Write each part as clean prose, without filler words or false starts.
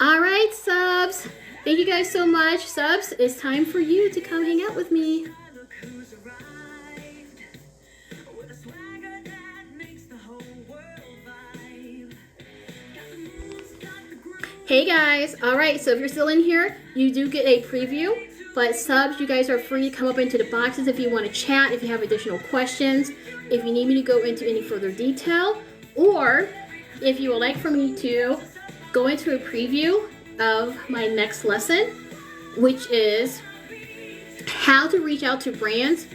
All right, subs. Thank you guys so much. Subs, it's time for you to come hang out with me. Hey guys. All right, so if you're still in here, you do get a preview. But subs, you guys are free to come up into the boxes if you want to chat, if you have additional questions, if you need me to go into any further detail, or if you would like for me to go into a preview of my next lesson, which is how to reach out to brands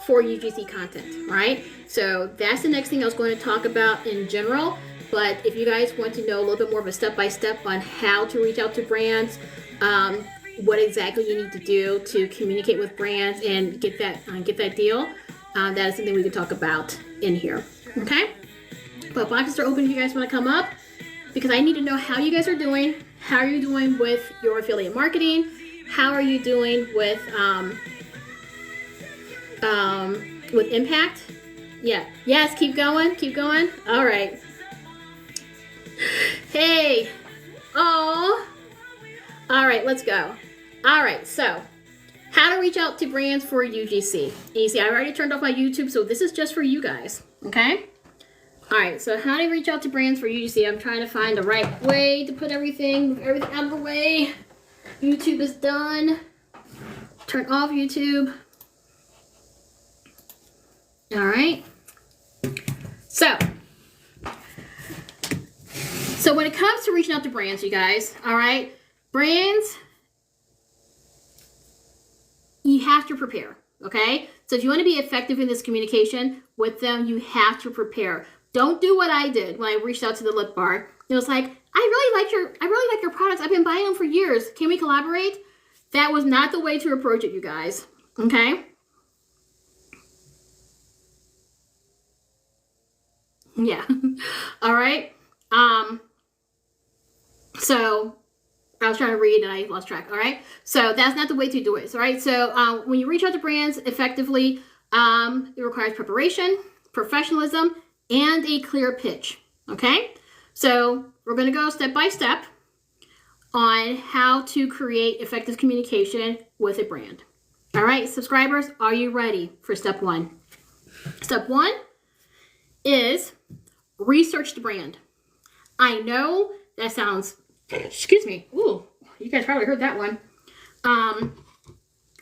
for UGC content, right? So that's the next thing I was going to talk about in general. But if you guys want to know a little bit more of a step-by-step on how to reach out to brands, what exactly you need to do to communicate with brands and get that deal, that is something we can talk about in here, okay? But boxes are open if you guys want to come up, because I need to know how you guys are doing. How are you doing with your affiliate marketing? How are you doing with impact? Yeah. Yes, keep going. Keep going. All right. Hey. Oh. All right, let's go. All right, so how to reach out to brands for UGC. And you see, I already turned off my YouTube, so this is just for you guys, okay? All right, so how to reach out to brands for UGC. I'm trying to find the right way to put everything out of the way. YouTube is done. Turn off YouTube. All right. So when it comes to reaching out to brands, you guys, all right, brands, you have to prepare, okay? So if you want to be effective in this communication with them, you have to prepare. Don't do what I did when I reached out to the lip bar. It was like, I really like your products. I've been buying them for years. Can we collaborate? That was not the way to approach it, you guys, okay? Yeah. All right. So I was trying to read and I lost track. All right. So that's not the way to do it. All right. So when you reach out to brands effectively, it requires preparation, professionalism, and a clear pitch. Okay. So we're going to go step by step on how to create effective communication with a brand. All right, subscribers, are you ready for step one? Step one is research the brand. I know that sounds, excuse me, ooh, you guys probably heard that one.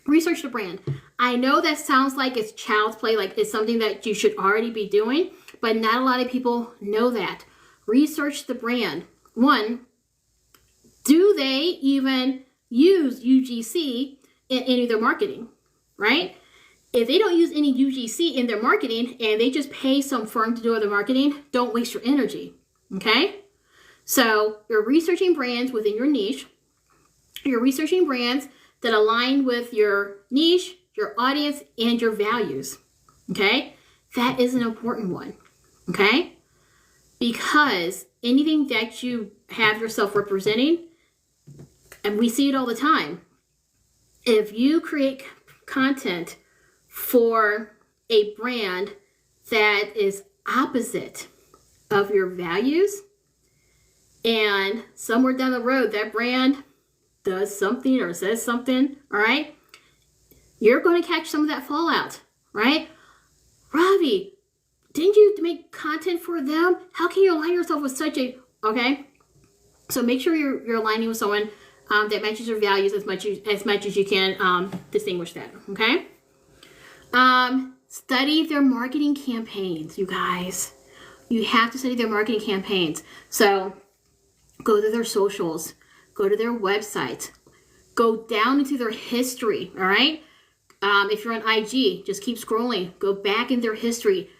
Research the brand. I know that sounds like it's child's play, like it's something that you should already be doing, but not a lot of people know that. Research the brand. One, do they even use UGC in any of their marketing, right? If they don't use any UGC in their marketing and they just pay some firm to do their marketing, don't waste your energy, okay? So you're researching brands within your niche. You're researching brands that align with your niche, your audience, and your values, okay? That is an important one, okay? Because anything that you have yourself representing, and we see it all the time, if you create content for a brand that is opposite of your values, and somewhere down the road that brand does something or says something, all right, you're going to catch some of that fallout, right? Ravi, didn't you make content for them? How can you align yourself with such a, okay? So make sure you're aligning with someone that matches your values as much as you can distinguish that, okay? Study their marketing campaigns, you guys. You have to study their marketing campaigns. So go to their socials, go to their website, go down into their history, all right? If you're on IG, just keep scrolling. Go back in their history.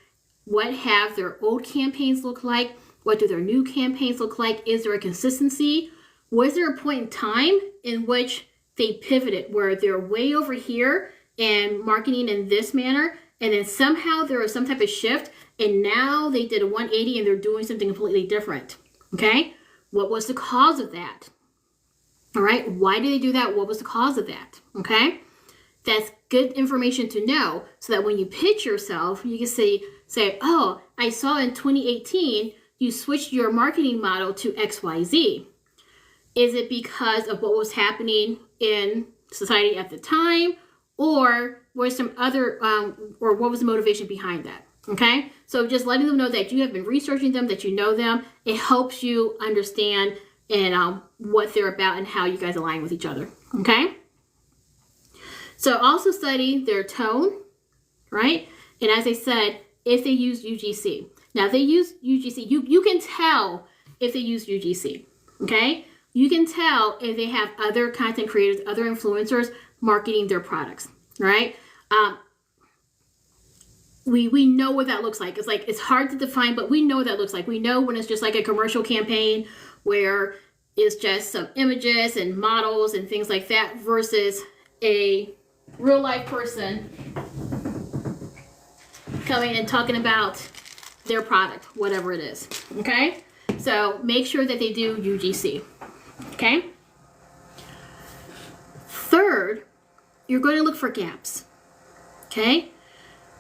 What have their old campaigns look like? What do their new campaigns look like? Is there a consistency? Was there a point in time in which they pivoted where they're way over here and marketing in this manner, and then somehow there was some type of shift, and now they did a 180 and they're doing something completely different, okay? What was the cause of that? All right, why did they do that? What was the cause of that, okay? That's good information to know so that when you pitch yourself, you can say, oh, I saw in 2018, you switched your marketing model to XYZ. Is it because of what was happening in society at the time, or was some other, or what was the motivation behind that? Okay, so just letting them know that you have been researching them, that you know them, it helps you understand and what they're about and how you guys align with each other. Okay, so also study their tone, right? And as I said, if they use UGC. Now, if they use UGC, you can tell if they use UGC, okay? You can tell if they have other content creators, other influencers marketing their products, right? We know what that looks like. It's hard to define, but we know what that looks like. We know when it's just like a commercial campaign where it's just some images and models and things like that versus a real life person coming and talking about their product, whatever it is, okay? So make sure that they do UGC, okay? Third, you're going to look for gaps, okay?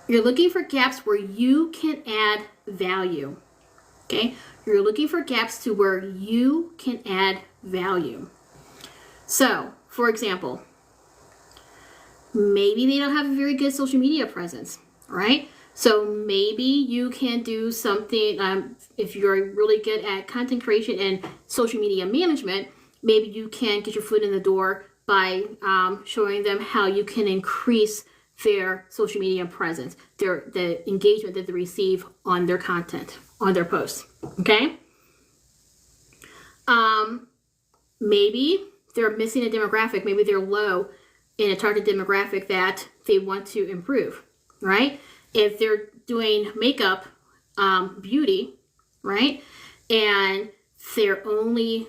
You're looking for gaps where you can add value, okay? You're looking for gaps to where you can add value. So, for example, maybe they don't have a very good social media presence, right? So maybe you can do something, if you're really good at content creation and social media management, maybe you can get your foot in the door by showing them how you can increase their social media presence, the engagement that they receive on their content, on their posts, okay? Maybe they're missing a demographic. Maybe they're low in a target demographic that they want to improve, right? If they're doing makeup, beauty, right? And they're only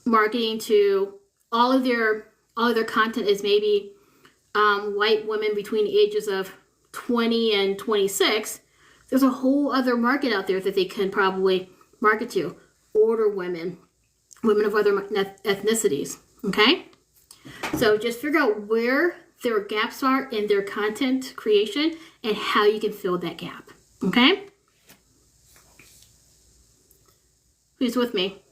marketing to all of their content is maybe white women between the ages of 20 and 26, there's a whole other market out there that they can probably market to. Older women, women of other ethnicities, okay? So just figure out where their gaps are in their content creation and how you can fill that gap, okay? Who's with me?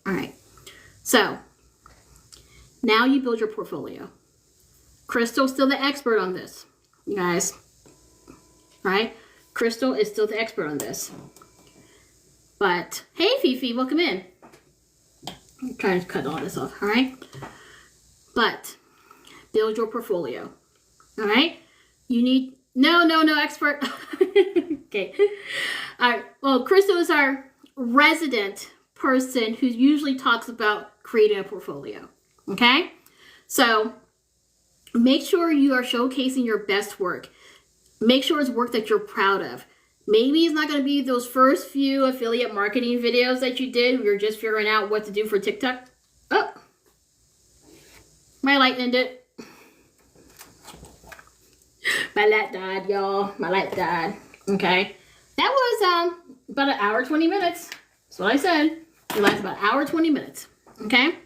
All right, so now you build your portfolio. Crystal's still the expert on this, you guys, right? Crystal is still the expert on this. But, hey Fifi, welcome in. I'm trying to cut all this off, all right? But, build your portfolio, all right? You need, no, expert. Okay. All right, well, Crystal is our resident person who usually talks about creating a portfolio, okay? So, make sure you are showcasing your best work. Make sure it's work that you're proud of. Maybe it's not going to be those first few affiliate marketing videos that you did. You're just figuring out what to do for TikTok. Oh, my light ended. My light died, y'all. My light died. Okay. That was about an hour, 20 minutes. That's what I said. It lasts about an hour, 20 minutes. Okay.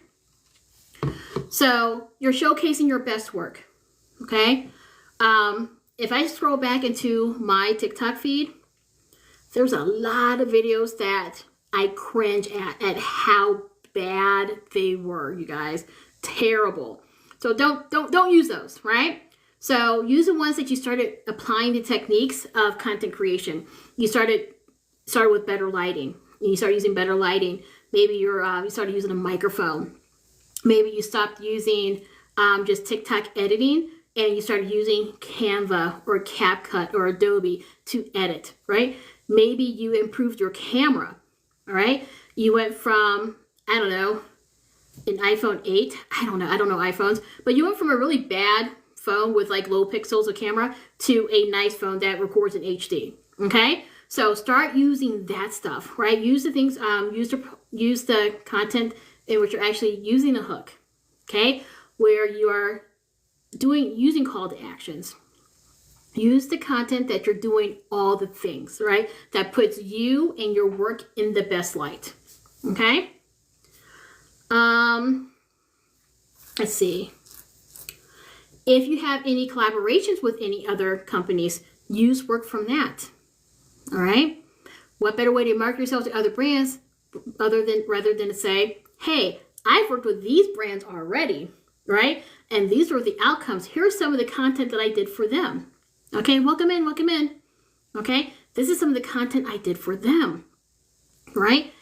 So you're showcasing your best work. Okay. If I scroll back into my TikTok feed, there's a lot of videos that I cringe at how bad they were, you guys. Terrible. So don't use those, right? So use the ones that you started applying the techniques of content creation. You started with better lighting. You start using better lighting. Maybe you started using a microphone. Maybe you stopped using just TikTok editing and you started using Canva or CapCut or Adobe to edit, right? Maybe you improved your camera, all right? You went from, I don't know, an iPhone 8. I don't know iPhones, but you went from a really bad phone with like low pixels of camera to a nice phone that records in HD, okay? So start using that stuff, right? Use the things, use the content in which you're actually using a hook, okay? Where you are using call to actions. Use the content that you're doing all the things, right? That puts you and your work in the best light, okay? Let's see. If you have any collaborations with any other companies, use work from that, all right? What better way to market yourself to other brands rather than to say, hey, I've worked with these brands already, right? And these were the outcomes. Here's some of the content that I did for them. Okay, welcome in, welcome in. Okay, this is some of the content I did for them, right?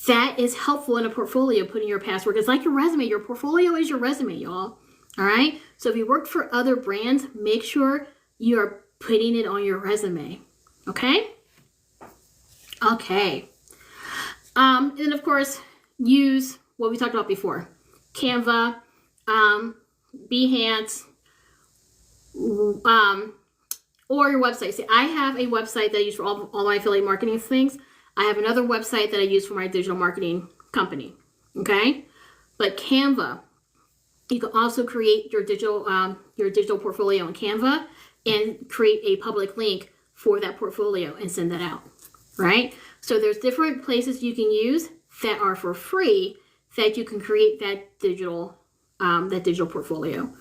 That is helpful in a portfolio, putting your past work. It's like your resume. Your portfolio is your resume, y'all. All right? So if you worked for other brands, make sure you are putting it on your resume. Okay? Okay. And then, of course, use what we talked about before. Canva, Behance, or your website. See, I have a website that I use for all my affiliate marketing things. I have another website that I use for my digital marketing company. Okay? But Canva, you can also create your digital portfolio in Canva and create a public link for that portfolio and send that out. Right? So there's different places you can use that are for free that you can create that digital portfolio.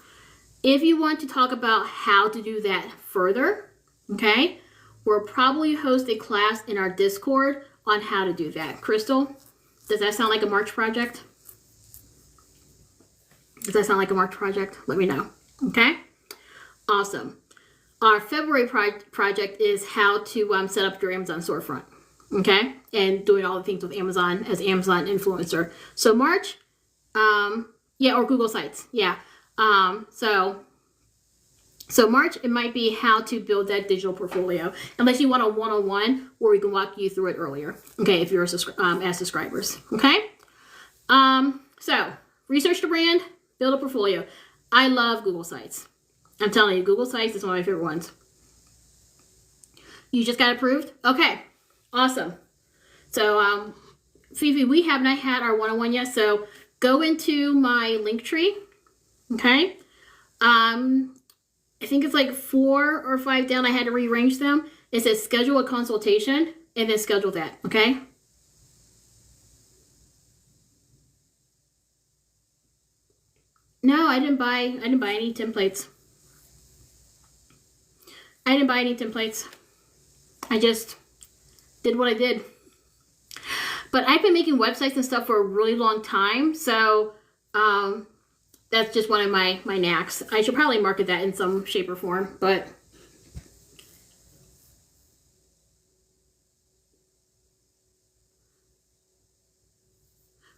If you want to talk about how to do that further, okay, we'll probably host a class in our Discord on how to do that. Crystal, does that sound like a March project? Does that sound like a March project? Let me know. Okay? Awesome. Our February project is how to set up your Amazon storefront. Okay? And doing all the things with Amazon as Amazon influencer. So March, or Google Sites. Yeah. So March, it might be how to build that digital portfolio. Unless you want a one-on-one where we can walk you through it earlier. Okay, if you're as subscribers. Okay? So research the brand, build a portfolio. I love Google Sites. I'm telling you, Google Sites is one of my favorite ones. You just got approved? Okay. Awesome. So, Fifi, we have not had our one-on-one yet, so go into my link tree. Okay? I think it's like 4 or 5 down. I had to rearrange them. It says schedule a consultation and then schedule that. Okay? No, I didn't buy any templates. I didn't buy any templates. I just did what I did. But I've been making websites and stuff for a really long time, so that's just one of my knacks. I should probably market that in some shape or form, but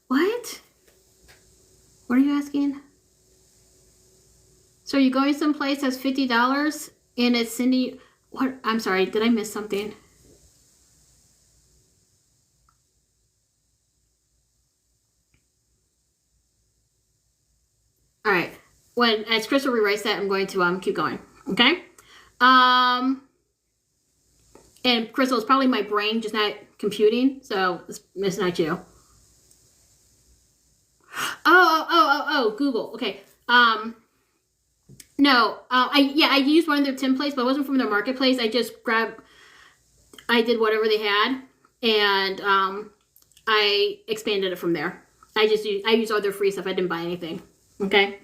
what? What are you asking? So you're going someplace that's $50 and it's sending, what? I'm sorry, did I miss something? All right. As Crystal rewrites that, I'm going to keep going. Okay. And Crystal, it's probably my brain just not computing, so it's not you. Oh, Google. Okay. No. I used one of their templates, but it wasn't from their marketplace. I just I did whatever they had, and I expanded it from there. I used all their free stuff. I didn't buy anything. Okay.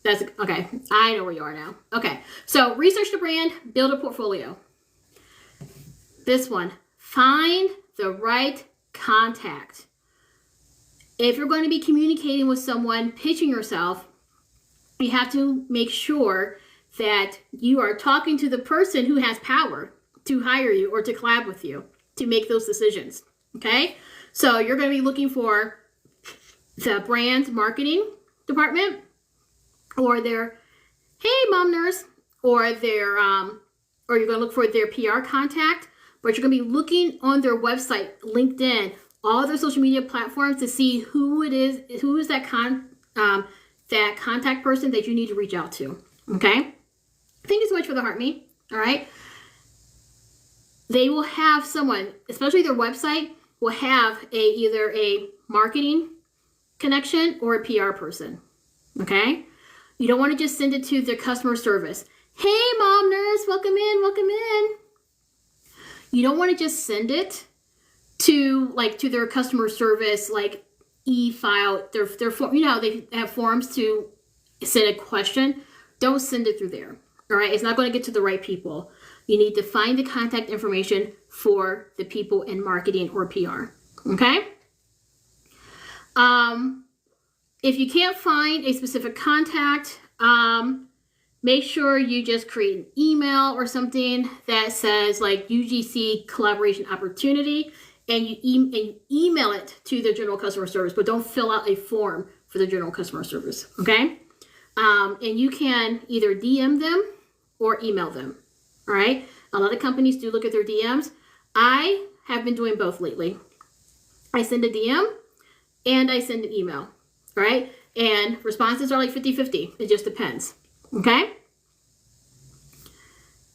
That's okay. I know where you are now. Okay. So research the brand, build a portfolio. This one, find the right contact. If you're going to be communicating with someone, pitching yourself, you have to make sure that you are talking to the person who has power to hire you or to collab with you to make those decisions. Okay. So you're going to be looking for the brand marketing department, or their, hey, mom nurse, or their, or you're going to look for their PR contact, but you're going to be looking on their website, LinkedIn, all their social media platforms to see who is that contact person that you need to reach out to. Okay. Thank you so much for the heart me. All right. They will have someone, especially their website, will have either a marketing connection or a PR person. Okay? You don't want to just send it to their customer service. Hey, mom nurse, welcome in, welcome in. You don't want to just send it to their customer service, like e-file, their form, they have forms to send a question. Don't send it through there. All right, it's not going to get to the right people. You need to find the contact information for the people in marketing or PR. Okay? If you can't find a specific contact, make sure you just create an email or something that says like UGC collaboration opportunity, and you email it to the general customer service, but don't fill out a form for the general customer service. Okay? And you can either DM them or email them. All right? A lot of companies do look at their DMs. I have been doing both lately. I send a DM and I send an email. All right? And responses are like 50-50. It just depends. Okay?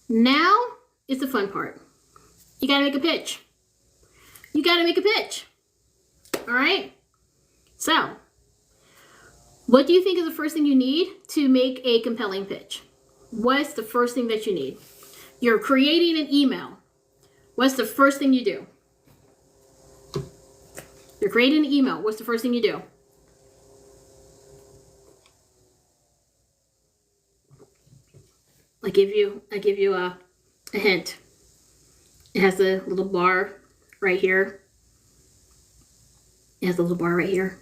Now is the fun part. You got to make a pitch. You got to make a pitch. All right? So, what do you think is the first thing you need to make a compelling pitch? What's the first thing that you need? You're creating an email. What's the first thing you do? You're creating an email. What's the first thing you do? I give you a hint. It has a little bar right here. It has a little bar right here.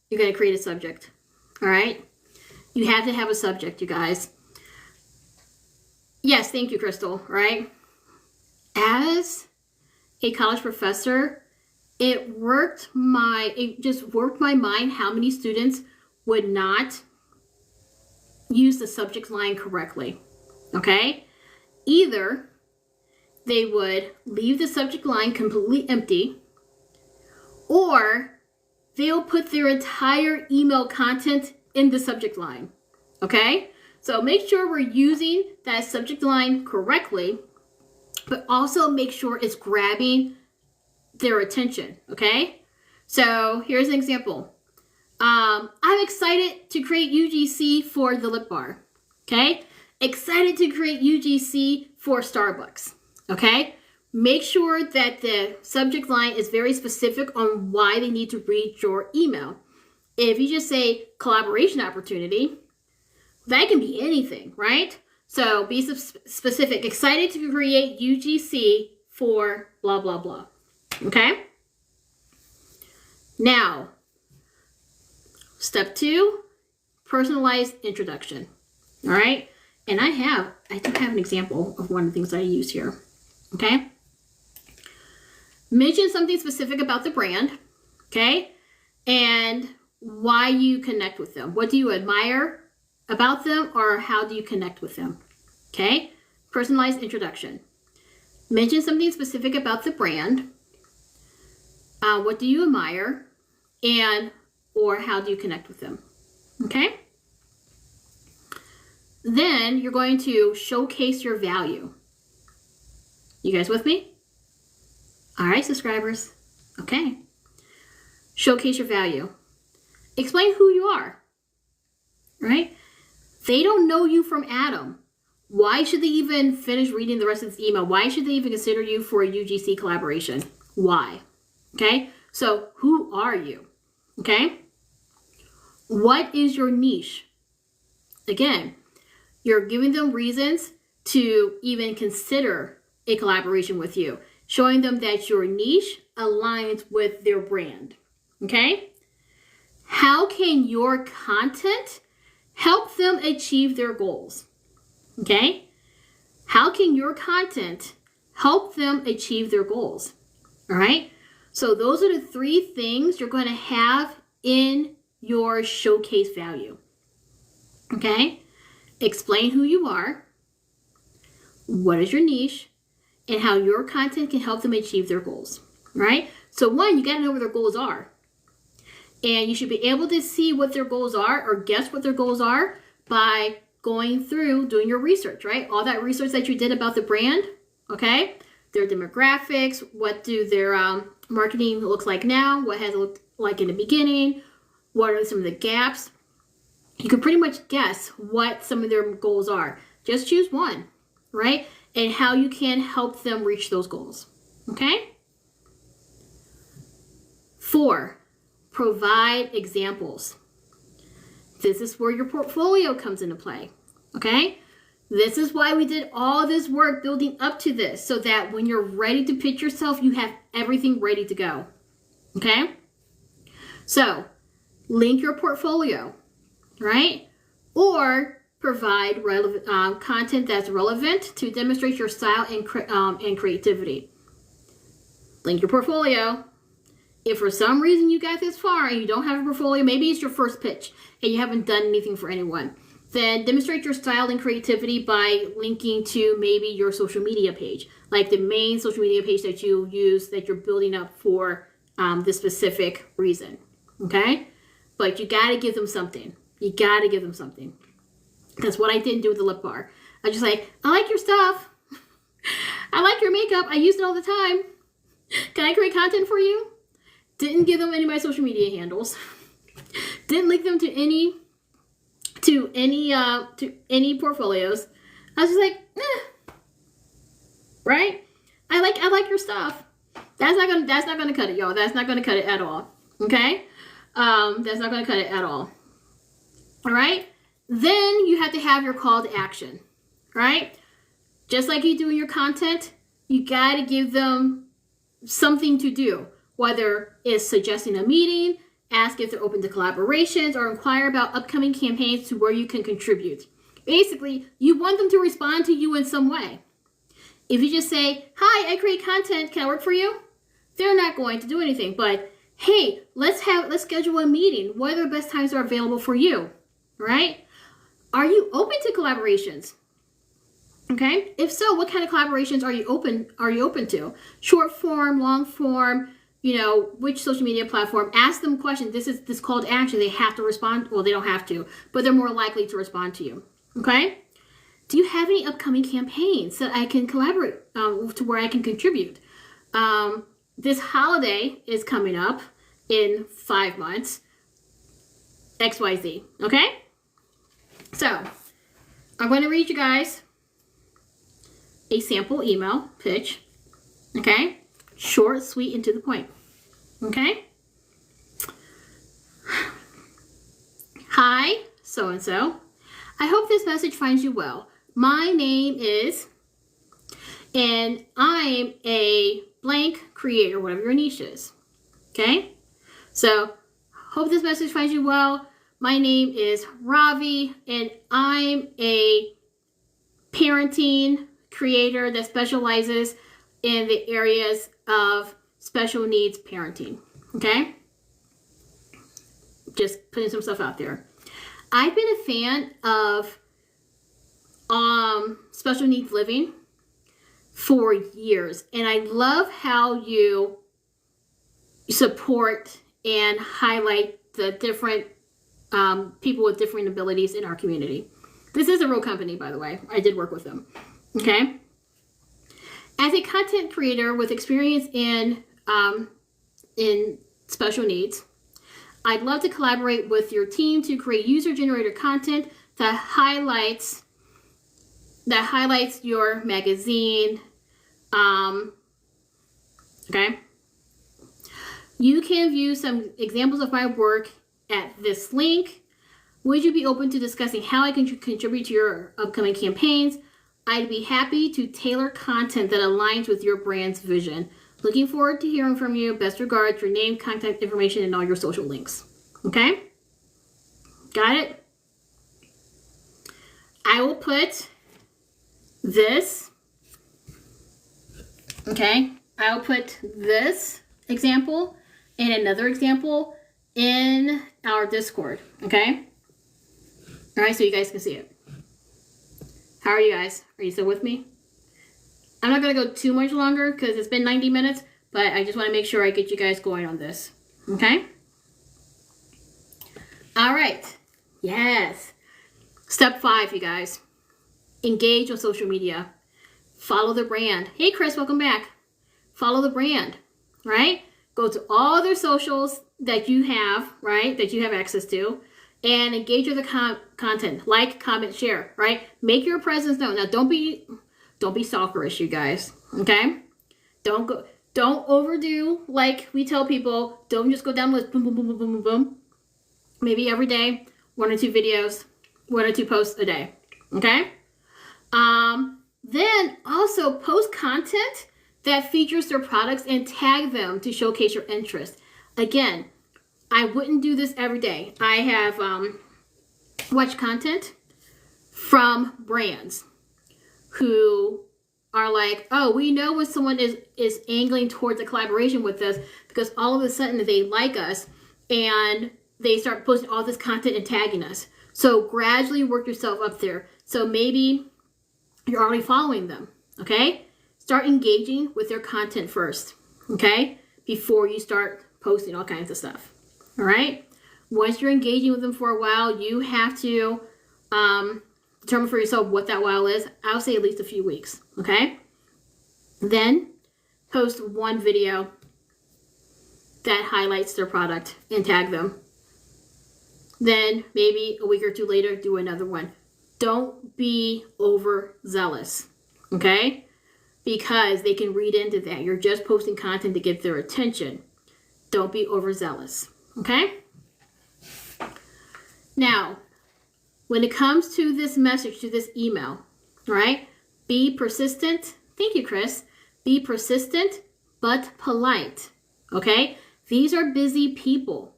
You're going to create a subject. All right? You have to have a subject, you guys. Yes, thank you, Crystal, right? As a college professor, it just worked my mind how many students would not use the subject line correctly. Okay? Either they would leave the subject line completely empty, or they'll put their entire email content in the subject line. Okay? So make sure we're using that subject line correctly, but also make sure it's grabbing their attention. Okay? So here's an example. I'm excited to create UGC for the lip bar. Okay? Excited to create UGC for Starbucks. Okay? Make sure that the subject line is very specific on why they need to read your email. If you just say collaboration opportunity, that can be anything, right? So be specific. Excited to create UGC for blah, blah, blah. Okay? Now, step 2, personalized introduction. All right? And I do have an example of one of the things I use here. Okay? Mention something specific about the brand. Okay? And why you connect with them. What do you admire about them, or how do you connect with them? Okay? Personalized introduction. Mention something specific about the brand. What do you admire, and or how do you connect with them? Okay? Then you're going to showcase your value. You guys with me? All right, subscribers. Okay. Showcase your value. Explain who you are. Right? They don't know you from Adam. Why should they even finish reading the rest of this email? Why should they even consider you for a UGC collaboration? Why? Okay? So, who are you? Okay? What is your niche? Again, you're giving them reasons to even consider a collaboration with you, showing them that your niche aligns with their brand. Okay? How can your content help them achieve their goals? Okay? How can your content help them achieve their goals? All right? So those are the 3 things you're going to have in your showcase value. Okay? Explain who you are, what is your niche, and how your content can help them achieve their goals. Right? So 1, you got to know what their goals are. And you should be able to see what their goals are or guess what their goals are by going through doing your research, right? All that research that you did about the brand, okay? Their demographics, what do their marketing look like now? What has it looked like in the beginning? What are some of the gaps? You can pretty much guess what some of their goals are. Just choose one, right? And how you can help them reach those goals, okay? 4, provide examples. This is where your portfolio comes into play, okay? This is why we did all this work building up to this, so that when you're ready to pitch yourself, you have everything ready to go, okay? So, link your portfolio, right? Or provide relevant content that's relevant to demonstrate your style and creativity. Link your portfolio. If for some reason you got this far and you don't have a portfolio, maybe it's your first pitch and you haven't done anything for anyone, then demonstrate your style and creativity by linking to maybe your social media page, like the main social media page that you use, that you're building up for this specific reason, okay? But you got to give them something. You got to give them something. That's what I didn't do with the lip bar. I just like, I like your stuff. I like your makeup. I use it all the time. Can I create content for you? Didn't give them any of my social media handles. Didn't link them to any portfolios. I was just like, right? I like your stuff. That's not gonna cut it, y'all. That's not gonna cut it at all. Okay? That's not gonna cut it at all. All right? Then you have to have your call to action, right? Just like you do in your content, you got to give them something to do, whether it's suggesting a meeting, ask if they're open to collaborations, or inquire about upcoming campaigns to where you can contribute. Basically, you want them to respond to you in some way. If you just say, hi, I create content, can I work for you? They're not going to do anything, but hey, let's schedule a meeting. What are the best times that are available for you, right? Are you open to collaborations? Okay. If so, what kind of collaborations are you open to? Short form, long form, which social media platform? Ask them questions. This call to action. They have to respond. Well, they don't have to, but they're more likely to respond to you. Okay. Do you have any upcoming campaigns that I can collaborate to where I can contribute? This holiday is coming up in 5 months. XYZ. Okay. So, I'm going to read you guys a sample email pitch, okay? Short, sweet, and to the point, okay? Hi, so-and-so. I hope this message finds you well. My name is, and I'm a blank creator, whatever your niche is, okay? So, hope this message finds you well. My name is Ravi, and I'm a parenting creator that specializes in the areas of special needs parenting. Okay? Just putting some stuff out there. I've been a fan of special needs living for years, and I love how you support and highlight the different people with different abilities in our community. This is a real company, by the way. I did work with them. Okay. As a content creator with experience in special needs, I'd love to collaborate with your team to create user-generated content that highlights your magazine. Okay. You can view some examples of my work at this link. Would you be open to discussing how I can contribute to your upcoming campaigns? I'd be happy to tailor content that aligns with your brand's vision. Looking forward to hearing from you. Best regards, your name, contact information, and all your social links. Okay? Got it? I will put this, okay? I'll put this example and another example in our Discord, okay? All right, so you guys can see it. How are you guys? Are you still with me? I'm not going to go too much longer because it's been 90 minutes, but I just want to make sure I get you guys going on this, okay? All right. Yes. Step 5, you guys. Engage on social media. Follow the brand. Hey, Chris, welcome back. Follow the brand, right? Go to all their socials that you have, right, that you have access to, and engage with the content. Like, comment, share, right? Make your presence known. Now, don't be stalkerish, you guys, okay? Don't overdo, like we tell people. Don't just go down the list, boom, boom, boom, boom, boom, boom, boom. Maybe every day, 1 or 2 videos, 1 or 2 posts a day. Okay? Then also post content that features their products and tag them to showcase your interest. Again, I wouldn't do this every day. I have watched content from brands who are like, oh, we know when someone is angling towards a collaboration with us because all of a sudden they like us and they start posting all this content and tagging us. So gradually work yourself up there. So maybe you're already following them, okay? Start engaging with their content first, okay? Before you start posting all kinds of stuff, all right? Once you're engaging with them for a while, you have to determine for yourself what that while is. I'll say at least a few weeks, okay? Then post 1 video that highlights their product and tag them. Then maybe a week or 2 later, do another one. Don't be overzealous, okay? Because they can read into that. You're just posting content to get their attention. Don't be overzealous, okay? Now, when it comes to this message, to this email, all right, be persistent. Thank you, Chris. Be persistent, but polite, okay? These are busy people,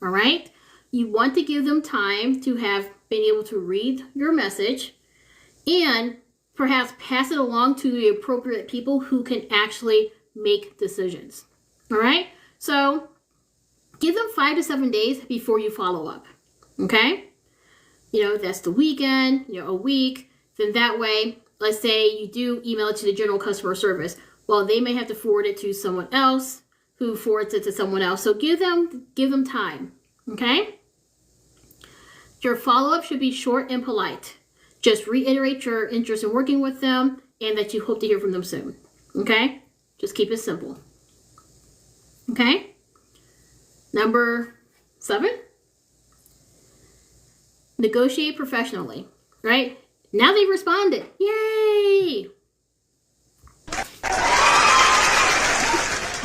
all right? You want to give them time to have been able to read your message and perhaps pass it along to the appropriate people who can actually make decisions, all right? So give them 5 to 7 days before you follow up, okay? You know, that's the weekend, you know, a week. Then that way, let's say you do email it to the general customer service. Well, they may have to forward it to someone else who forwards it to someone else. So give them time, okay? Your follow-up should be short and polite. Just reiterate your interest in working with them and that you hope to hear from them soon, okay? Just keep it simple, okay? Number 7, negotiate professionally, right? Now they've responded. Yay!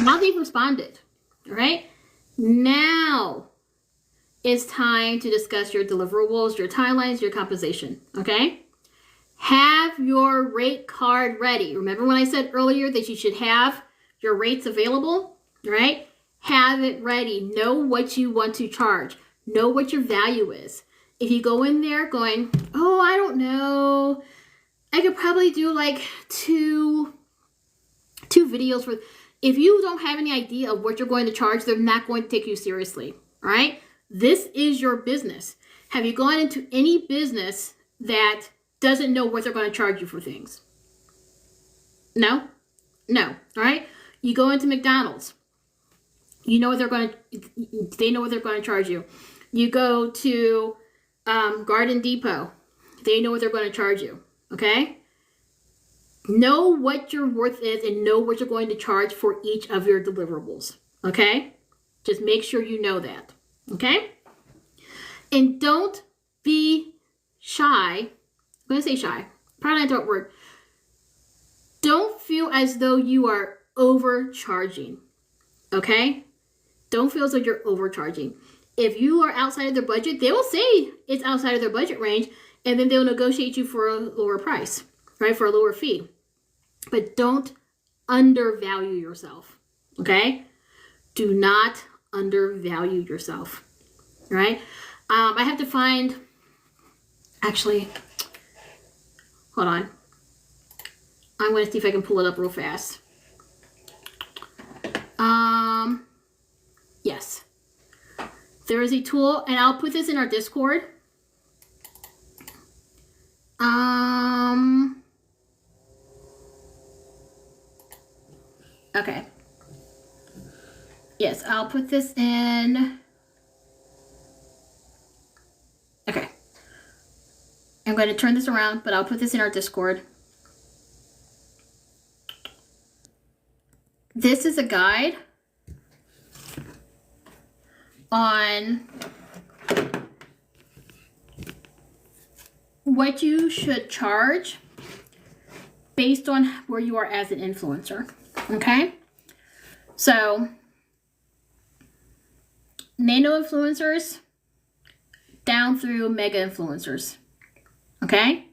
Now they've responded, all right? Now it's time to discuss your deliverables, your timelines, your compensation, okay? Have your rate card ready. Remember when I said earlier that you should have your rates available, right? Have it ready. Know what you want to charge. Know what your value is. If you go in there going, oh, I don't know, I could probably do like two videos for. If you don't have any idea of what you're going to charge, they're not going to take you seriously, all right? This is your business. Have you gone into any business that doesn't know what they're going to charge you for things? No? No, all right? You go into McDonald's. You know what they know what they're going to charge you. You go to Garden Depot. They know what they're going to charge you, okay? Know what your worth is and know what you're going to charge for each of your deliverables, okay? Just make sure you know that, okay? And don't be shy. I'm going to say shy. Probably not the right word. Don't feel as though you are overcharging, okay? Don't feel as though you're overcharging. If you are outside of their budget, they will say it's outside of their budget range, and then they'll negotiate you for a lower price, right? For a lower fee. But don't undervalue yourself, okay? Do not undervalue yourself, right? I have to find, actually, hold on. I'm going to see if I can pull it up real fast. Yes. There is a tool, and I'll put this in our Discord. Okay. Yes, I'll put this in. Okay. I'm going to turn this around, but I'll put this in our Discord. This is a guide on what you should charge based on where you are as an influencer, okay? So, nano influencers, down through mega influencers. Okay?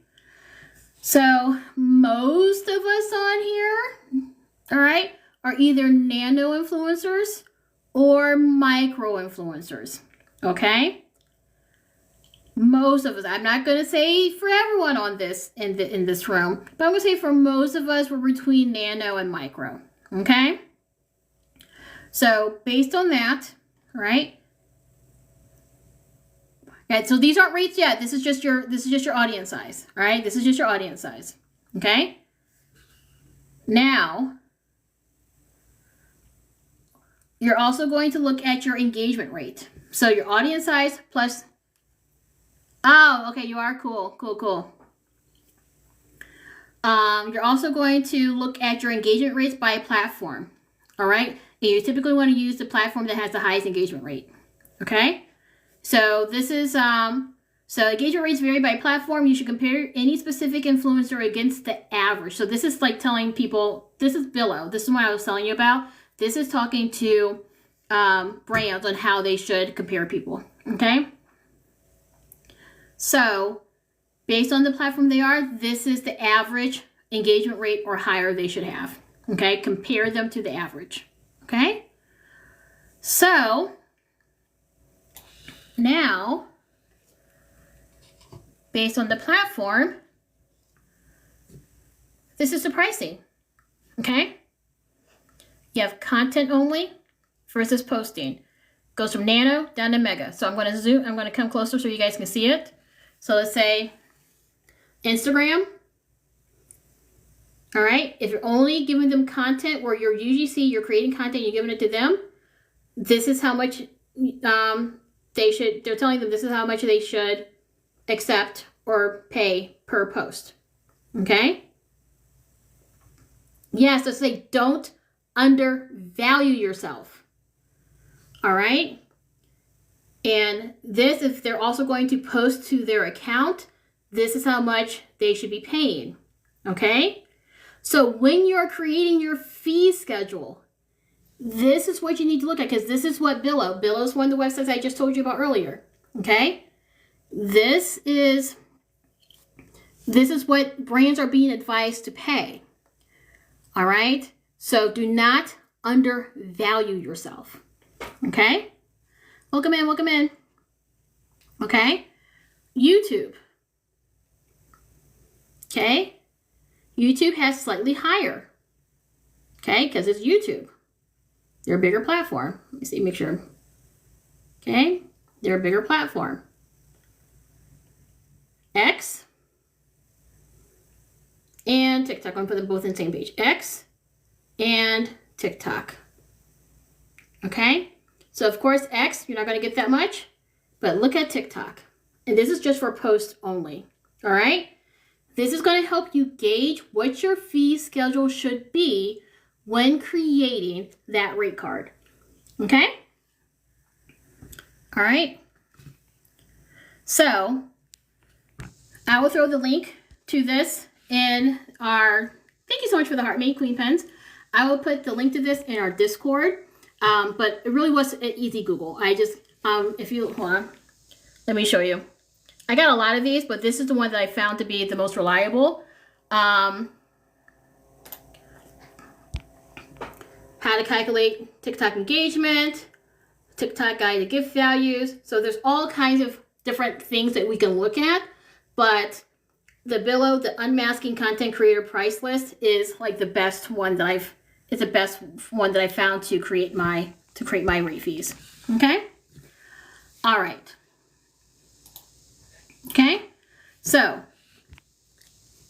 So most of us on here, all right, are either nano influencers or micro influencers. Okay? Most of us, I'm not going to say for everyone on this in this room, but I'm going to say for most of us, we're between nano and micro. Okay? So based on that, right? Okay, so these aren't rates yet. This is just your audience size, all right? This is just your audience size. Okay? Now, you're also going to look at your engagement rate. So your audience size plus, oh, okay, you are cool. You're also going to look at your engagement rates by platform, all right? And you typically want to use the platform that has the highest engagement rate, okay? So this is, so engagement rates vary by platform. You should compare any specific influencer against the average. So this is like telling people, this is Billo. This is what I was telling you about. This is talking to brands on how they should compare people, okay? So based on the platform they are, this is the average engagement rate or higher they should have, okay? Compare them to the average, okay? So now, based on the platform, this is the pricing, okay? You have content only versus posting. Goes from nano down to mega. So I'm going to zoom, I'm going to come closer so you guys can see it. So let's say Instagram. All right, if you're only giving them content where your UGC, you're creating content, you're giving it to them, this is how much they're telling them this is how much they should accept or pay per post. Okay? Yes, let's say don't undervalue yourself. All right? And this, if they're also going to post to their account, this is how much they should be paying. Okay? So when you're creating your fee schedule, this is what you need to look at, because this is what Billo is one of the websites I just told you about earlier. Okay? This is what brands are being advised to pay. All right? So do not undervalue yourself. Okay? Welcome in. Okay? YouTube. Okay? YouTube has slightly higher. Okay? Because it's YouTube. They're a bigger platform. Let me see, make sure. Okay? They're a bigger platform. X and TikTok. I'm going to put them both in the same page. X and TikTok. Okay? So, of course, X, you're not going to get that much. But look at TikTok. And this is just for posts only. All right? This is going to help you gauge what your fee schedule should be when creating that rate card. Okay? All right? So, I will throw the link to this in our, thank you so much for the heart made Queen Pens. I will put the link to this in our Discord, but it really was an easy Google. I just, if you, hold on, let me show you. I got a lot of these, but this is the one that I found to be the most reliable. How to calculate TikTok engagement, TikTok guide to gift values. So there's all kinds of different things that we can look at, but the Billo, the unmasking content creator price list is like the best one that I found to create my rate fees. Okay? All right. Okay? So,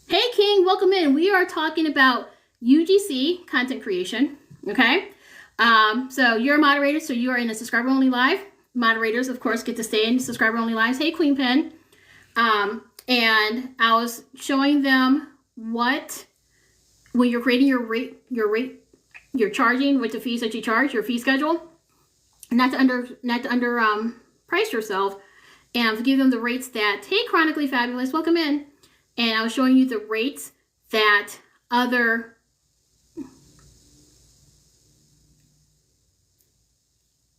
hey King, welcome in. We are talking about UGC content creation. Okay? So you're a moderator, so you are in a subscriber only live. Moderators, of course, get to stay in subscriber only lives. Hey Queen Pen. And I was showing them what, when you're creating your rate, you're charging with the fees that you charge, your fee schedule, not to price yourself, and give them the rates that, hey, Chronically Fabulous, welcome in. And I was showing you the rates that other,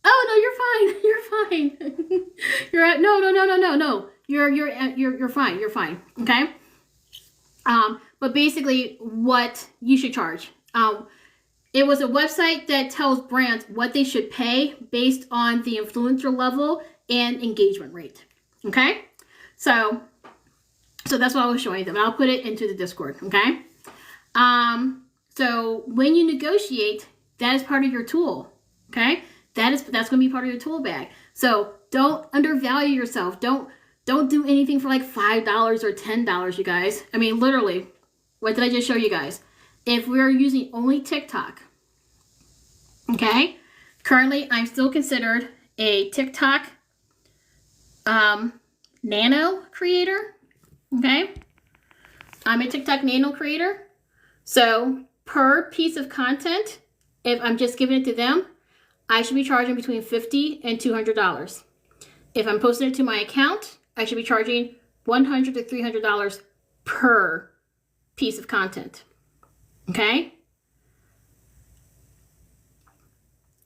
oh no, you're fine. You're fine. You're at, no. You're fine. You're fine. Okay. But basically what you should charge. It was a website that tells brands what they should pay based on the influencer level and engagement rate. Okay. So that's what I was showing them. I'll put it into the Discord. Okay. So when you negotiate, that is part of your tool. Okay. That's going to be part of your tool bag. So don't undervalue yourself. Don't do anything for like $5 or $10, you guys. I mean, literally, what did I just show you guys? If we're using only TikTok, okay? Currently, I'm still considered a TikTok nano creator, okay? I'm a TikTok nano creator. So per piece of content, if I'm just giving it to them, I should be charging between $50 and $200. If I'm posting it to my account, I should be charging $100 to $300 per piece of content. Okay?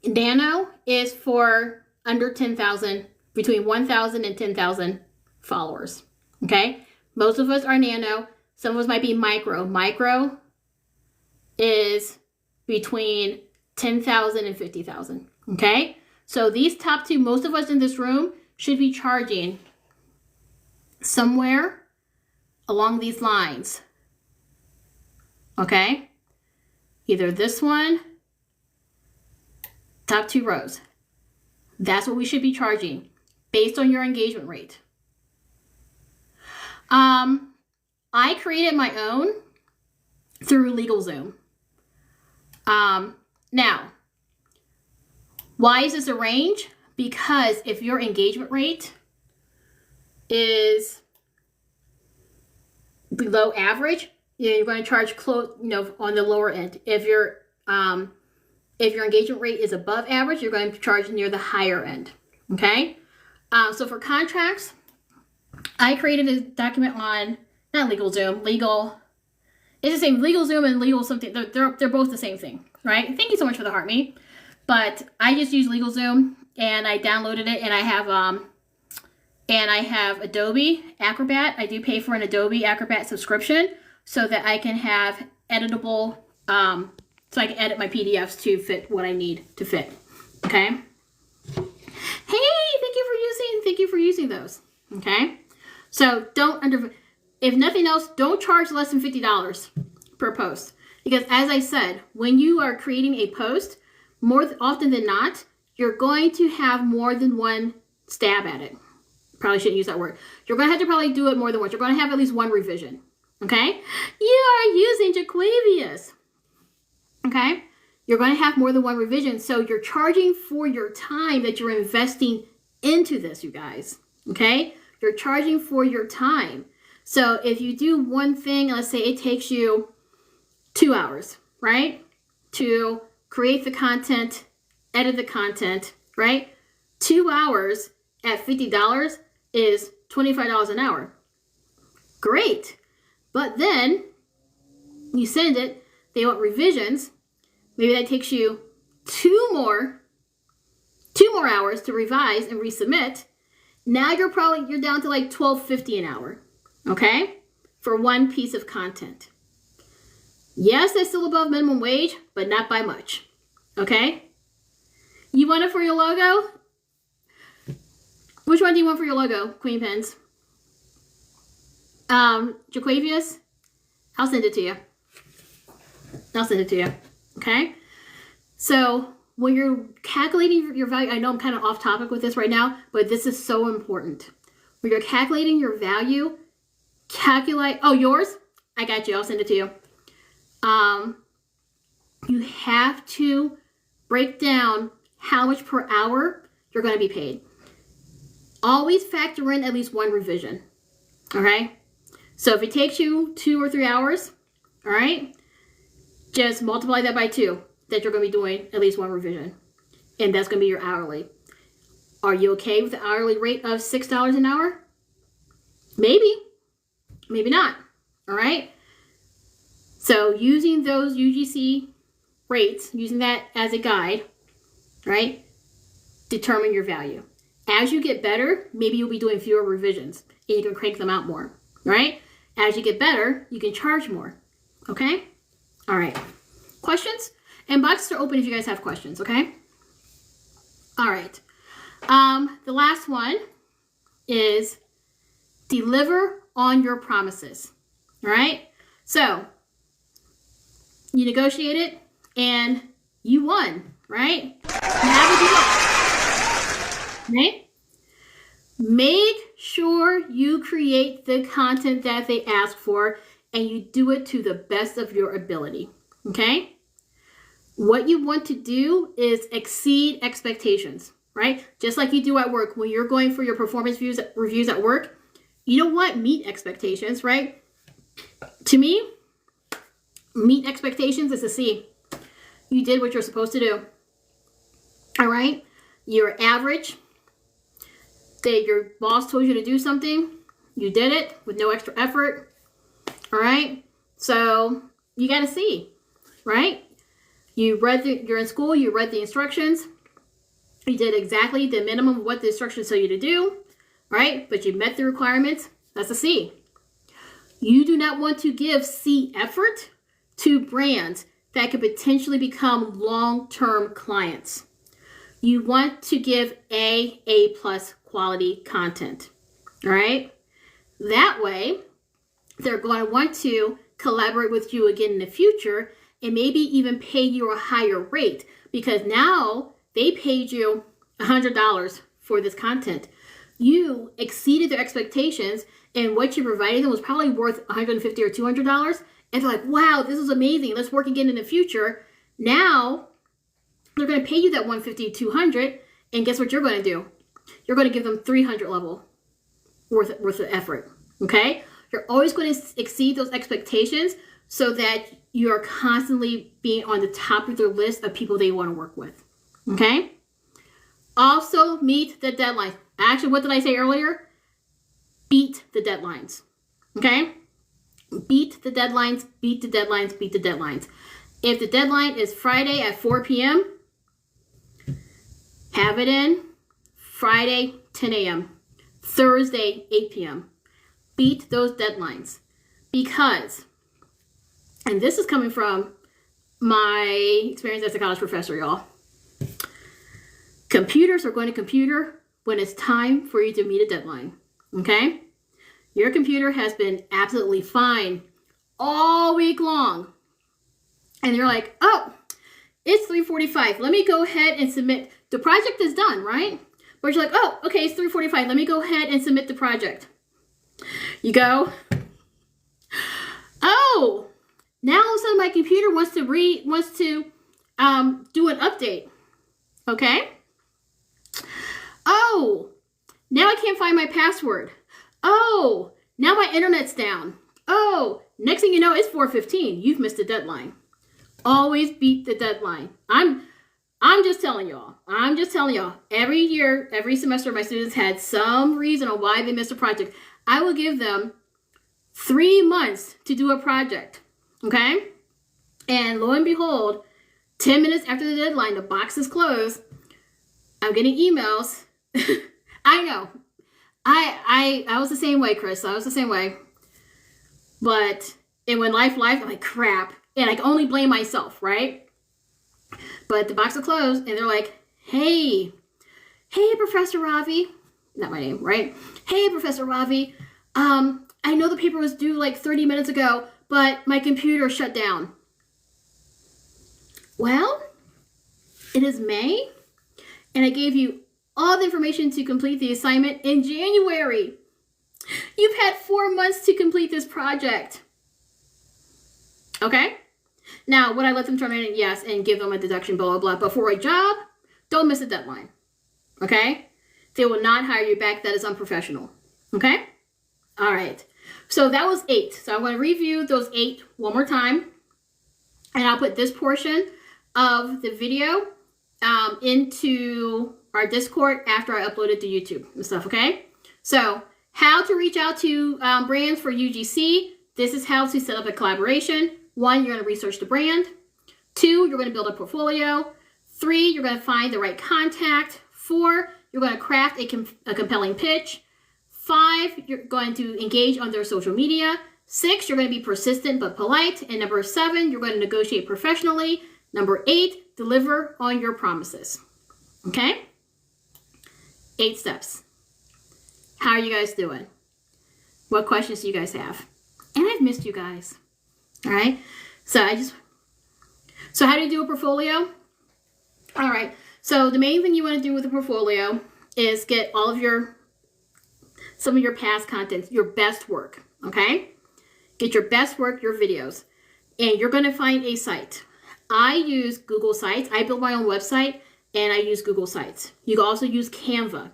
Nano is for under 10,000, between 1,000 and 10,000 followers. Okay? Most of us are nano. Some of us might be micro. Micro is between 10,000 and 50,000. Okay? So these top two, most of us in this room should be charging somewhere along these lines. Okay? Either this one, top two rows. That's what we should be charging based on your engagement rate. I created my own through LegalZoom. Now, why is this a range? Because if your engagement rate is below average, you're going to charge close, on the lower end. If your engagement rate is above average, you're going to charge near the higher end. Okay. So for contracts, I created a document on not LegalZoom, legal. It's the same. LegalZoom and legal something. They're both the same thing, right? Thank you so much for the heart me. But I just use LegalZoom and I downloaded it, and I have Adobe Acrobat. I do pay for an Adobe Acrobat subscription so that I can have editable, so I can edit my PDFs to fit what I need to fit. Okay. Hey, thank you for using those. Okay. So if nothing else, don't charge less than $50 per post. Because as I said, when you are creating a post, more often than not, you're going to have more than one stab at it. Probably shouldn't use that word. You're going to have to probably do it more than once. You're going to have at least one revision. Okay? You are using Jaquavius. Okay? You're going to have more than one revision. So you're charging for your time that you're investing into this, you guys. Okay? You're charging for your time. So if you do one thing, let's say it takes you 2 hours, right? To create the content, edit the content, right? 2 hours at $50 is $25 an hour. Great. But then you send it, they want revisions. Maybe that takes you two more hours to revise and resubmit. Now you're down to like $12.50 an hour. Okay? For one piece of content. Yes, that's still above minimum wage, but not by much. Okay? You want it for your logo? Which one do you want for your logo, Queen Pens? Jaquavius? I'll send it to you. Okay? So when you're calculating your value, I know I'm kind of off topic with this right now, but this is so important. When you're calculating your value, yours? I got you. I'll send it to you. You have to break down how much per hour you're going to be paid. Always factor in at least one revision. All right? So if it takes you 2 or 3 hours, all right, just multiply that by 2 that you're going to be doing at least one revision. And that's going to be your hourly. Are you okay with the hourly rate of $6 an hour? Maybe. Maybe not. All right? So using those UGC rates, using that as a guide, right? determine your value. As you get better, maybe you'll be doing fewer revisions and you can crank them out more, right? As you get better, you can charge more, okay? All right, questions? And boxes are open if you guys have questions, okay? All right, the last one is deliver on your promises, all right? So you negotiated and you won, right? You have a deal, right? Make sure you create the content that they ask for and you do it to the best of your ability, okay? What you want to do is exceed expectations, right? Just like you do at work. When you're going for your performance reviews at work, you don't want meet expectations, right? To me, meet expectations is a C. You did what you're supposed to do. All right? You're average. Your boss told you to do something. You did it with no extra effort. All right? So you got a C, right? You're in school, you read the instructions. You did exactly the minimum of what the instructions tell you to do, right? But you met the requirements. That's a C. You do not want to give C effort to brands that could potentially become long-term clients. You want to give A plus quality content, all right? That way, they're going to want to collaborate with you again in the future and maybe even pay you a higher rate because now they paid you $100 for this content. You exceeded their expectations and what you provided them was probably worth $150 or $200. And they're like, wow, this is amazing. Let's work again in the future. Now they're going to pay you that $150, $200. And guess what you're going to do? You're going to give them $300 level worth of effort. Okay? You're always going to exceed those expectations so that you're constantly being on the top of their list of people they want to work with. Okay? Also meet the deadlines. Actually, what did I say earlier? Beat the deadlines. Okay? Beat the deadlines, beat the deadlines, beat the deadlines. If the deadline is Friday at 4 p.m., have it in Friday, 10 a.m., Thursday, 8 p.m. Beat those deadlines because, and this is coming from my experience as a college professor, y'all. Computers are going to computer when it's time for you to meet a deadline, okay? Your computer has been absolutely fine all week long. And you're like, oh, it's 3:45. Let me go ahead and submit. The project is done, right? But you're like, oh, okay, it's 3:45. Let me go ahead and submit the project. You go, oh, now all of a sudden my computer wants to do an update. Okay? Oh, now I can't find my password. Oh, now my internet's down. Oh, next thing you know, it's 4:15. You've missed the deadline. Always beat the deadline. I'm just telling y'all. I'm just telling y'all. Every year, every semester, my students had some reason on why they missed a project. I will give them 3 months to do a project. Okay? And lo and behold, 10 minutes after the deadline, the box is closed. I'm getting emails. I know. I was the same way, Chris. I was the same way. But and when life, I'm like, crap. And I can only blame myself, right? But the box is closed, and they're like, hey, Professor Ravi. Not my name, right? Hey, Professor Ravi. I know the paper was due like 30 minutes ago, but my computer shut down. Well, it is May, and I gave you all the information to complete the assignment in January. You've had 4 months to complete this project. Okay? Now, would I let them terminate? Yes, and give them a deduction, blah, blah, blah. But for a job, don't miss a deadline. Okay? They will not hire you back. That is unprofessional. Okay? All right. So that was 8. So I'm going to review those 8 one more time. And I'll put this portion of the video into our Discord after I upload it to YouTube and stuff, okay? So how to reach out to brands for UGC. This is how to set up a collaboration. 1, you're going to research the brand. 2, you're going to build a portfolio. 3, you're going to find the right contact. 4, you're going to craft a compelling pitch. 5, you're going to engage on their social media. 6, you're going to be persistent but polite. And number 7, you're going to negotiate professionally. Number 8, deliver on your promises. Okay? 8 steps. How are you guys doing? What questions do you guys have? And I've missed you guys. All right? So how do you do a portfolio? All right. So the main thing you want to do with a portfolio is get all of some of your past content, your best work, okay? Get your best work, your videos, and you're going to find a site. I use Google Sites. I build my own website, and I use Google Sites. You can also use Canva,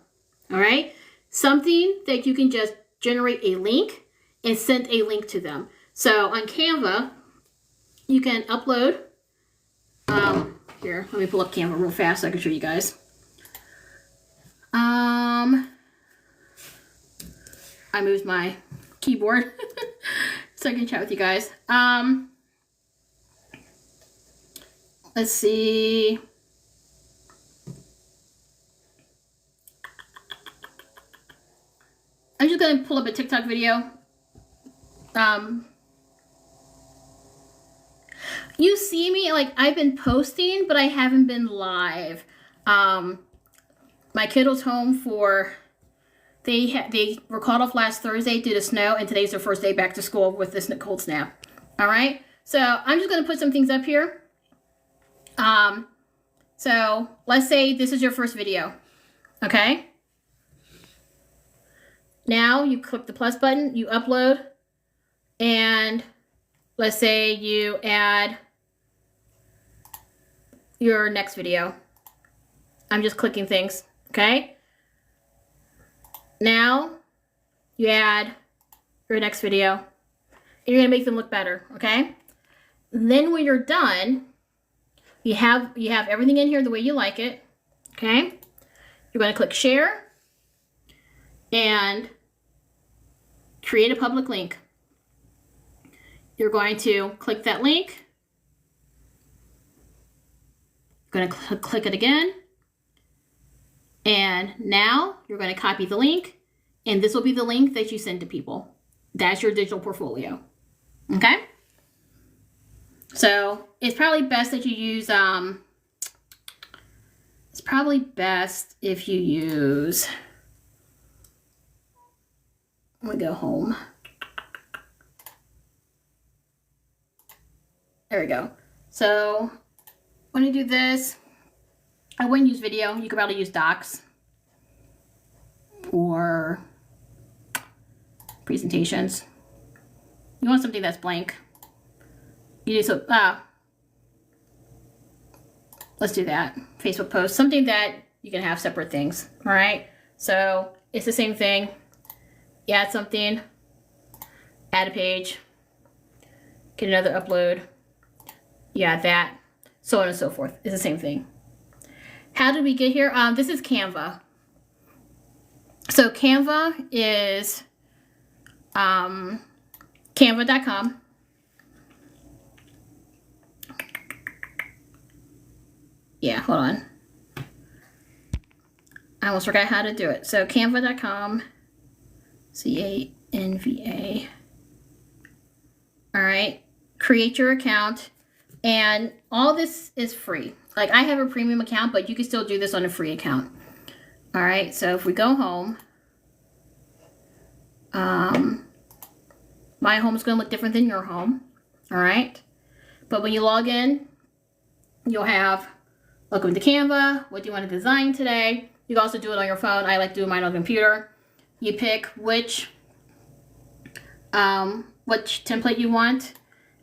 all right? Something that you can just generate a link and send a link to them. So on Canva, you can upload, here, let me pull up Canva real fast so I can show you guys. I moved my keyboard so I can chat with you guys. Let's see. I'm just going to pull up a TikTok video. You see me, like, I've been posting, but I haven't been live. My kiddo's home they were called off last Thursday due to snow, and today's their first day back to school with this cold snap. All right, so I'm just going to put some things up here. So let's say this is your first video, okay? Now you click the plus button, you upload, and let's say you add your next video. I'm just clicking things, okay? Now you add your next video. And you're gonna make them look better, okay? Then when you're done, you have everything in here the way you like it, okay? You're gonna click share and create a public link. You're going to click that link. You're going to click it again. And now you're going to copy the link. And this will be the link that you send to people. That's your digital portfolio. Okay? So it's probably best that you use, it's probably best if you use, let me go home. There we go. So when you do this, I wouldn't use video. You could probably use docs or presentations. You want something that's blank. You do so. Let's do that. Facebook post, something that you can have separate things. All right. So it's the same thing. You add something, add a page, get another upload. You add that, so on and so forth. It's the same thing. How did we get here? This is Canva. So Canva is canva.com. Yeah, hold on. I almost forgot how to do it. So canva.com, C-A-N-V-A. All right, create your account. And all this is free. Like, I have a premium account, but you can still do this on a free account. All right, so if we go home, my home is going to look different than your home. All right, but when you log in, you'll have, welcome to Canva. What do you want to design today? You can also do it on your phone. I like doing mine on the computer. You pick which template you want.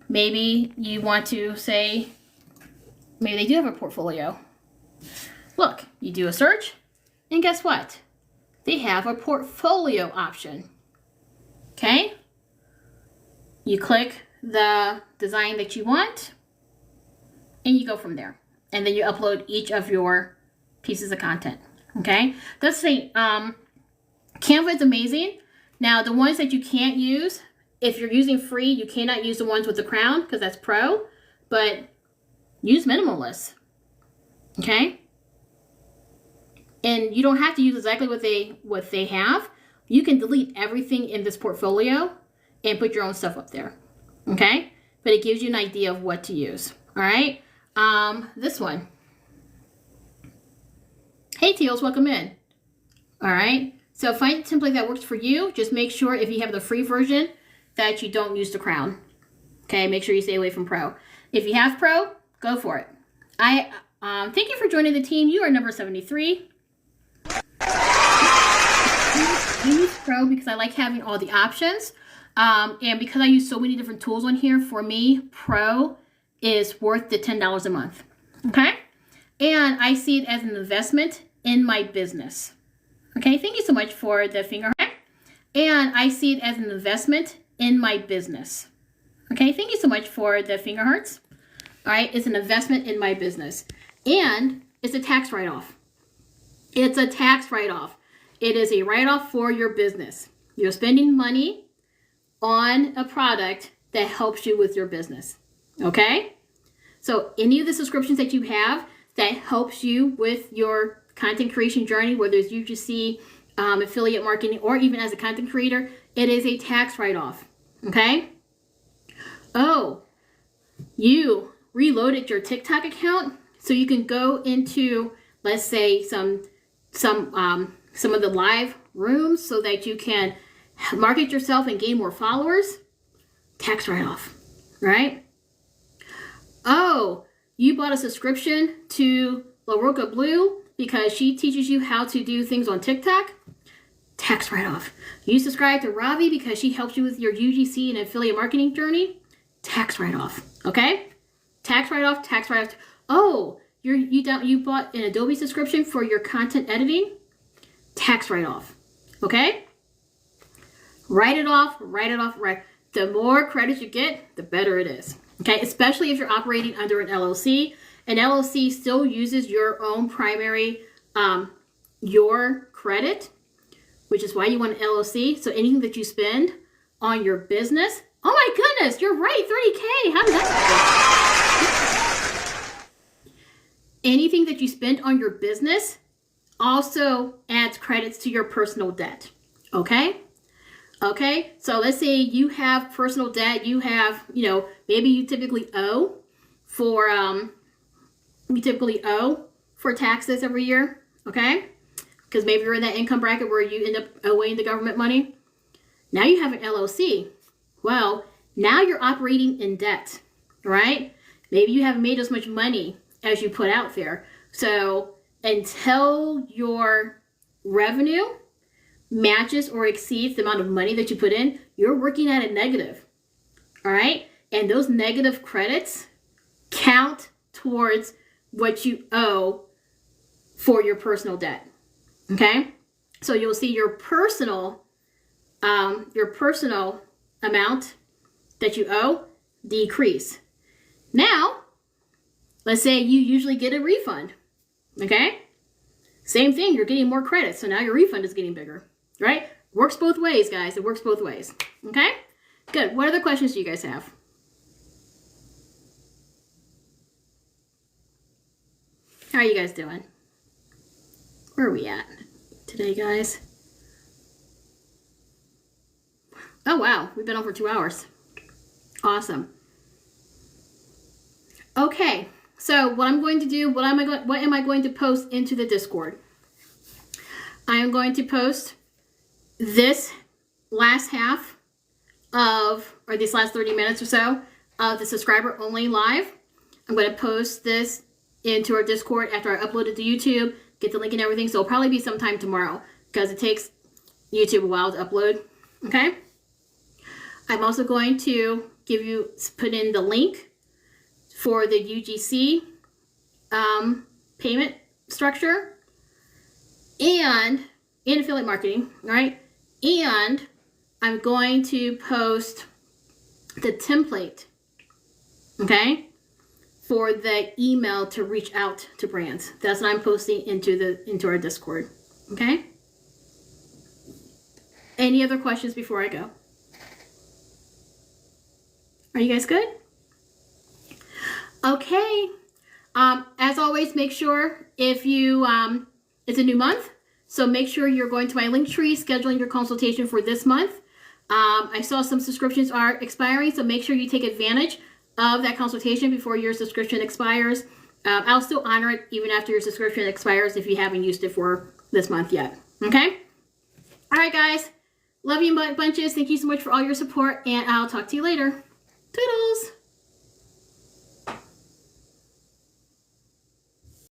Maybe you want to say, maybe they do have a portfolio. Look, you do a search, and guess what? They have a portfolio option. Okay? You click the design that you want, and you go from there. And then you upload each of your pieces of content. Okay? Let's say, Canva is amazing. Now, the ones that you can't use, if you're using free, you cannot use the ones with the crown because that's pro, but use minimalist. Okay? and you don't have to use exactly what they have. You can delete everything in this portfolio and put your own stuff up there. Okay? But it gives you an idea of what to use. All right? This one. Hey, Teals, welcome in. All right? So find a template that works for you. Just make sure if you have the free version that you don't use the crown. Okay? Make sure you stay away from Pro. If you have Pro, go for it. Thank you for joining the team. You are number 73. I use Pro because I like having all the options. And because I use so many different tools on here, for me, Pro is worth the $10 a month. Okay? And I see it as an investment in my business. Okay? Thank you so much for the finger heart. And I see it as an investment in my business. Okay? Thank you so much for the finger hearts. All right? It's an investment in my business. And it's a tax write-off. It's a tax write-off. It is a write-off for your business. You're spending money on a product that helps you with your business. Okay? So any of the subscriptions that you have that helps you with your content creation journey, whether it's UGC, affiliate marketing, or even as a content creator, it is a tax write-off. Okay? Oh, you reloaded your TikTok account so you can go into, let's say, some of the live rooms so that you can market yourself and gain more followers. Tax write-off, right? Oh, you bought a subscription to LaRoca Blue because she teaches you how to do things on TikTok. Tax write-off. You subscribe to Ravi because she helps you with your UGC and affiliate marketing journey. Tax write-off. Okay? Tax write-off, tax write-off. Oh, you bought an Adobe subscription for your content editing. Tax write-off. Okay? Write it off, write it off, write. The more credits you get, the better it is. Okay? Especially if you're operating under an LLC. An LLC still uses your own primary, your credit, which is why you want an LLC. So anything that you spend on your business. Oh my goodness, you're right, 30K. How did that happen? Anything that you spend on your business also adds credits to your personal debt. Okay? Okay? So let's say you have personal debt. You have, maybe you typically owe for taxes every year. Okay? Because maybe you're in that income bracket where you end up owing the government money. Now you have an LLC. Well, now you're operating in debt, right? Maybe you haven't made as much money as you put out there. So until your revenue matches or exceeds the amount of money that you put in, you're working at a negative, all right? And those negative credits count towards what you owe for your personal debt, okay? So you'll see your personal amount that you owe decrease. Now, let's say you usually get a refund, okay? Same thing, you're getting more credits, so now your refund is getting bigger, right? Works both ways, guys. It works both ways, okay? Good. What other questions do you guys have? How are you guys doing? Where are we at today, guys? Oh, wow. We've been on for 2 hours. Awesome. Okay. So what I'm going to do, what am I going to post into the Discord? I am going to post this last half of, or these last 30 minutes or so of the subscriber only live. I'm going to post this into our Discord after I upload it to YouTube, get the link and everything. So it'll probably be sometime tomorrow because it takes YouTube a while to upload. Okay. I'm also going to put in the link for the UGC payment structure and in affiliate marketing, right? And I'm going to post the template, okay, for the email to reach out to brands. That's what I'm posting into our Discord, okay? Any other questions before I go? Are you guys good? Okay. As always, make sure if it's a new month. So make sure you're going to my link tree, scheduling your consultation for this month. I saw some subscriptions are expiring, so make sure you take advantage of that consultation before your subscription expires. I'll still honor it even after your subscription expires if you haven't used it for this month yet. Okay? All right, guys. Love you bunches. Thank you so much for all your support, and I'll talk to you later. Toodles!